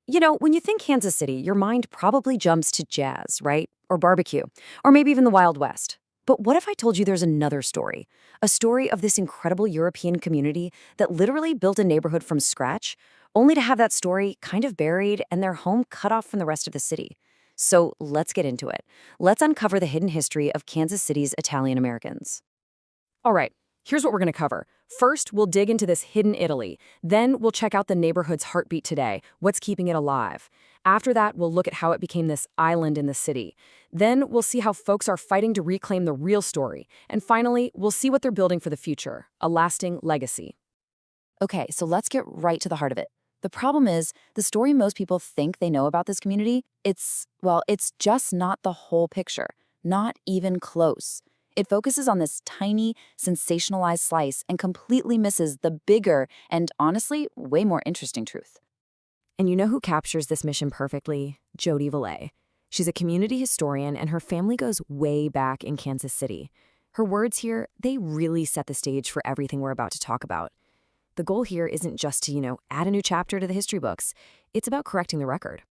When you think Kansas City, your mind probably jumps to jazz, right? Or barbecue, or maybe even the Wild West. But what if I told you there's another story? A story of this incredible European community that literally built a neighborhood from scratch, only to have that story kind of buried and their home cut off from the rest of the city. So let's get into it. Let's uncover the hidden history of Kansas City's Italian Americans. All right, here's what we're going to cover. First, we'll dig into this hidden Italy. Then we'll check out the neighborhood's heartbeat today, what's keeping it alive. After that, we'll look at how it became this island in the city. Then we'll see how folks are fighting to reclaim the real story. And finally, we'll see what they're building for the future, a lasting legacy. Okay, so let's get right to the heart of it. The problem is, the story most people think they know about this community, it's just not the whole picture. Not even close. It focuses on this tiny, sensationalized slice and completely misses the bigger and, honestly, way more interesting truth. And you know who captures this mission perfectly? Jody Valet. She's a community historian, and her family goes way back in Kansas City. Her words here, they really set the stage for everything we're about to talk about. The goal here isn't just to, add a new chapter to the history books. It's about correcting the record.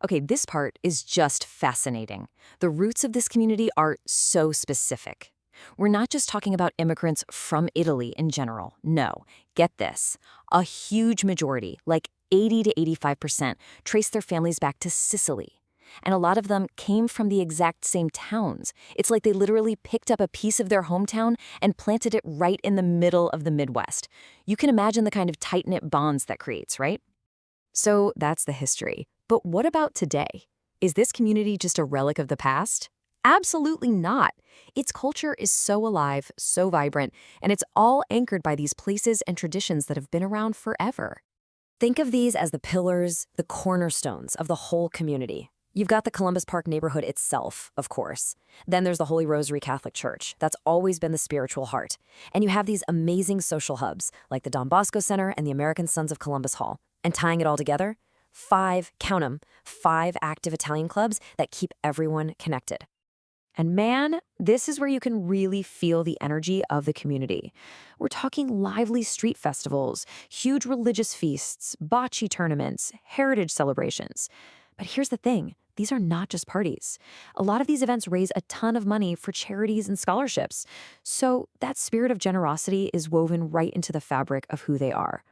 Okay, this part is just fascinating. The roots of this community are so specific. We're not just talking about immigrants from Italy in general. No, get this. A huge majority, like 80 to 85%, trace their families back to Sicily. And a lot of them came from the exact same towns. It's like they literally picked up a piece of their hometown and planted it right in the middle of the Midwest. You can imagine the kind of tight-knit bonds that creates, right? So that's the history. But what about today? Is this community just a relic of the past? Absolutely not. Its culture is so alive, so vibrant, and it's all anchored by these places and traditions that have been around forever. Think of these as the pillars, the cornerstones of the whole community. You've got the Columbus Park neighborhood itself, of course. Then there's the Holy Rosary Catholic Church. That's always been the spiritual heart. And you have these amazing social hubs, like the Don Bosco Center and the American Sons of Columbus Hall. And tying it all together, 5, count 'em, 5 active Italian clubs that keep everyone connected. And man, this is where you can really feel the energy of the community. We're talking lively street festivals, huge religious feasts, bocce tournaments, heritage celebrations. But here's the thing, these are not just parties. A lot of these events raise a ton of money for charities and scholarships. So that spirit of generosity is woven right into the fabric of who they are.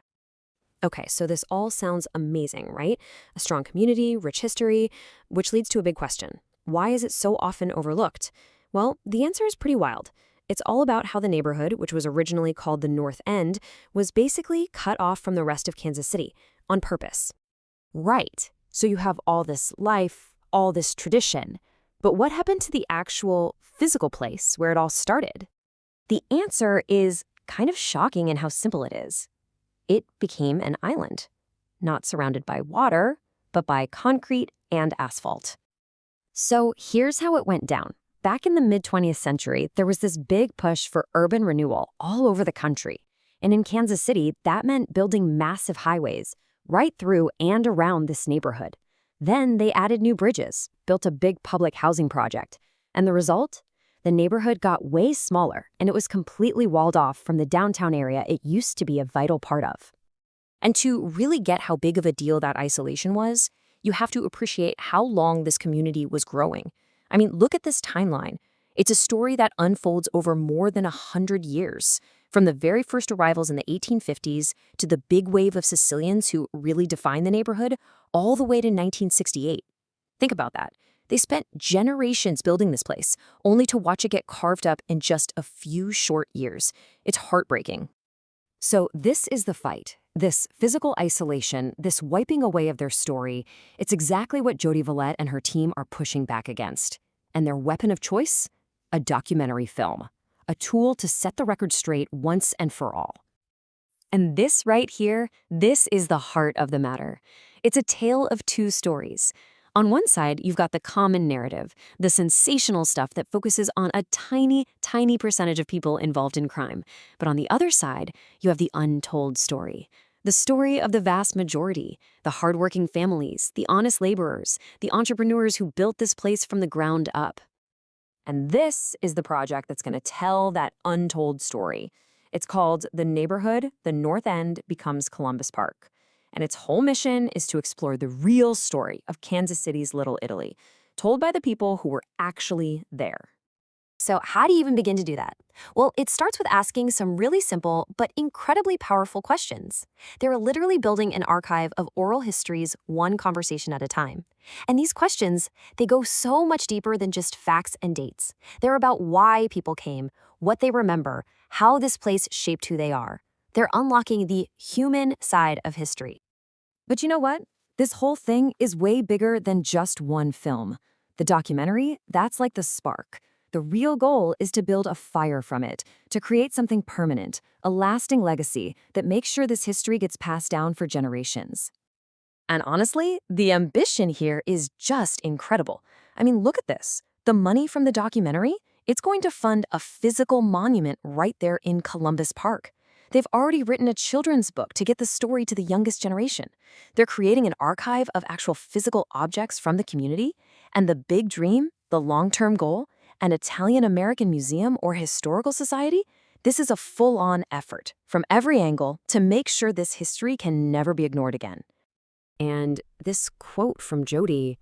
Okay, so this all sounds amazing, right? A strong community, rich history, which leads to a big question. Why is it so often overlooked? Well, the answer is pretty wild. It's all about how the neighborhood, which was originally called the North End, was basically cut off from the rest of Kansas City on purpose. Right. So you have all this life, all this tradition. But what happened to the actual physical place where it all started? The answer is kind of shocking in how simple it is. It became an island, not surrounded by water, but by concrete and asphalt. So here's how it went down. Back in the mid-20th century, there was this big push for urban renewal all over the country. And in Kansas City, that meant building massive highways right through and around this neighborhood. Then they added new bridges, built a big public housing project. And the result? The neighborhood got way smaller, and it was completely walled off from the downtown area it used to be a vital part of. And to really get how big of a deal that isolation was, you have to appreciate how long this community was growing. I mean, look at this timeline. It's a story that unfolds over more than 100 years, from the very first arrivals in the 1850s to the big wave of Sicilians who really defined the neighborhood, all the way to 1968. Think about that. They spent generations building this place, only to watch it get carved up in just a few short years. It's heartbreaking. So this is the fight. This physical isolation, this wiping away of their story, it's exactly what Jody Valet and her team are pushing back against. And their weapon of choice? A documentary film. A tool to set the record straight once and for all. And this right here, this is the heart of the matter. It's a tale of two stories. On one side, you've got the common narrative, the sensational stuff that focuses on a tiny, tiny percentage of people involved in crime. But on the other side, you have the untold story. The story of the vast majority, the hardworking families, the honest laborers, the entrepreneurs who built this place from the ground up. And this is the project that's going to tell that untold story. It's called The Neighborhood, the North End Becomes Columbus Park. And its whole mission is to explore the real story of Kansas City's Little Italy, told by the people who were actually there. So, how do you even begin to do that? Well, it starts with asking some really simple but incredibly powerful questions. They're literally building an archive of oral histories one conversation at a time. And these questions, they go so much deeper than just facts and dates. They're about why people came, what they remember, how this place shaped who they are. They're unlocking the human side of history. But you know what? This whole thing is way bigger than just one film. The documentary, that's like the spark. The real goal is to build a fire from it, to create something permanent, a lasting legacy that makes sure this history gets passed down for generations. And honestly, the ambition here is just incredible. I mean, look at this. The money from the documentary, it's going to fund a physical monument right there in Columbus Park. They've already written a children's book to get the story to the youngest generation. They're creating an archive of actual physical objects from the community. And the big dream, the long-term goal, an Italian-American museum or historical society, this is a full-on effort from every angle to make sure this history can never be ignored again. And this quote from Jody,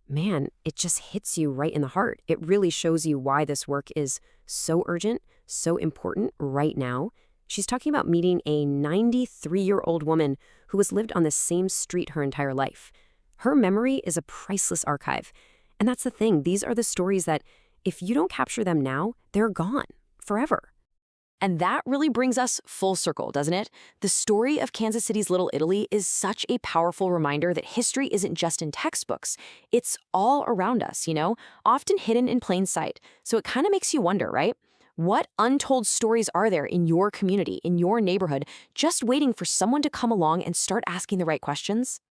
man, it just hits you right in the heart. It really shows you why this work is so urgent, so important right now. She's talking about meeting a 93-year-old woman who has lived on the same street her entire life. Her memory is a priceless archive. And that's the thing. These are the stories that, if you don't capture them now, they're gone forever. And that really brings us full circle, doesn't it? The story of Kansas City's Little Italy is such a powerful reminder that history isn't just in textbooks. It's all around us, often hidden in plain sight. So it kind of makes you wonder, right? What untold stories are there in your community, in your neighborhood, just waiting for someone to come along and start asking the right questions?